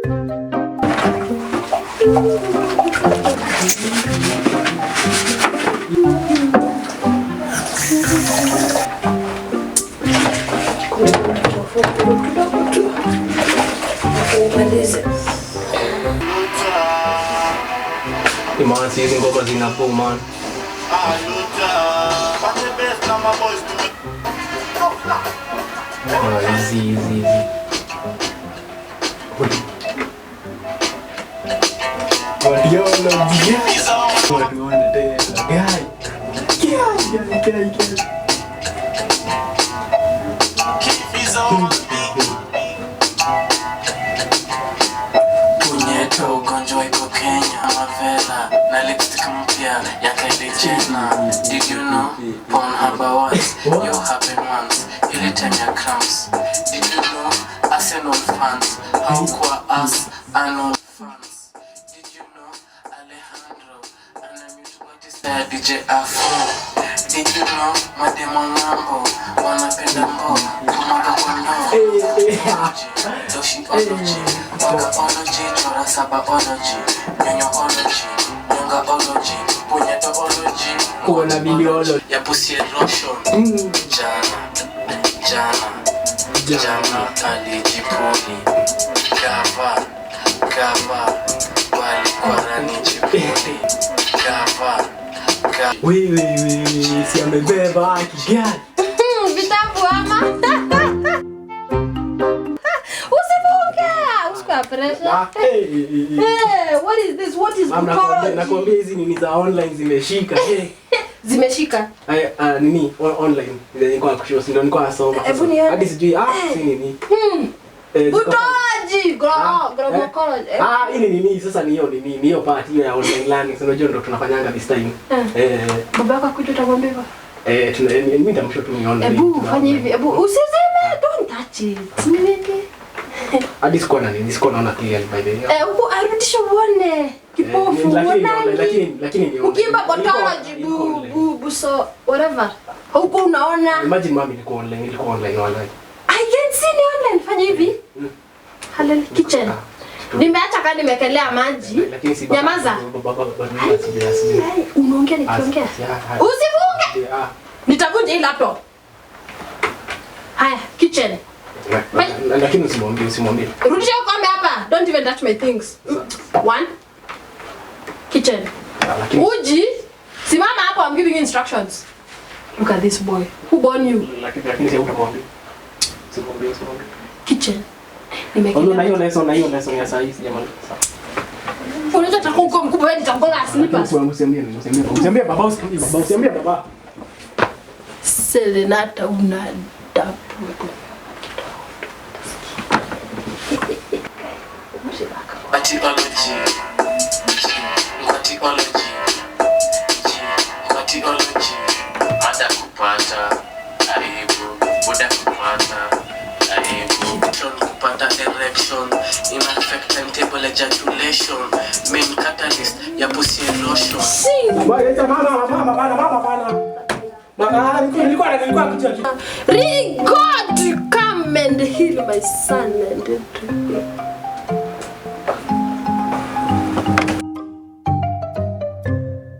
Man, season go in a boom, man. Oh, easy. What you want to do? Guy. Punyeto ugonjwa iko Kenya, mavela na lipstick mpya ya Kylie Jenner. Did you know Pornhub Awards your happy months ile time ya cramps? Did you know Arsenal fans haukuwa us annual fans? Did you know Alejandro anamutubati DJ Afro? Did you know mademo mambo wanapenda mbo kumaga kwa ndoo? Doshiology, Wakaology, Chora Sabaology, Nyonyoology, Nyongaology, Punyetology, Kuona biliolo ya pussy lotion. Jana alijipuli Gava walikuwa rani jipuli Gava wewe si amebeba kijana. Vitabu ama pressure. Hey, what is this? What is Google? Nakwambia hizi nini za online zimeshika. Zimeshika. Nini online nilikuwa kushow ndio nilikuwa nasoma. Hadi sijui si nini. Butoji, grammar. Hii nini sasa ni hiyo part hiyo ya online learning. Unajua ndio tunafanyanga this time. Baba yako kuja utakwambia. Mimi nitamshow tu ni online. Ebu fanya hivi. Ebu usizime, don't touch it. Niweke. Hadi sikuwa naona clearly by the way. Huko arudisha uone. Kipofu lakini ukimba botology bu so whatever. Huko unaona. Imagine mami ilikuwa online wala. I can see ni online fanya hivi. Halal kitchen. Nimeacha kani nimekelea maji. Nyamaza. Unaongea nikiongea. Usifunge. Nitavunja hii laptop. Haya, kitchen. Lakini usimwambie. Rudisha ukombe hapa. Don't even touch my things. 1. Kitchen. Uji, simama hapo, I'm giving you instructions. Look at this boy. Who born you? Lakini sio utamwambia. Simwambie. Kitchen. Na hiyo lesson ya saa hizi jamani. Unaweza takuko mkubwa wewe nitakola slippers. Usiambie baba, usiambie baba. Selenata una dapu. Etiology, ada kupata aibu, boda kupata aibu, kupata erection, ineffective table ejaculation, main catalyst ya pussy lotion. God come and heal my son and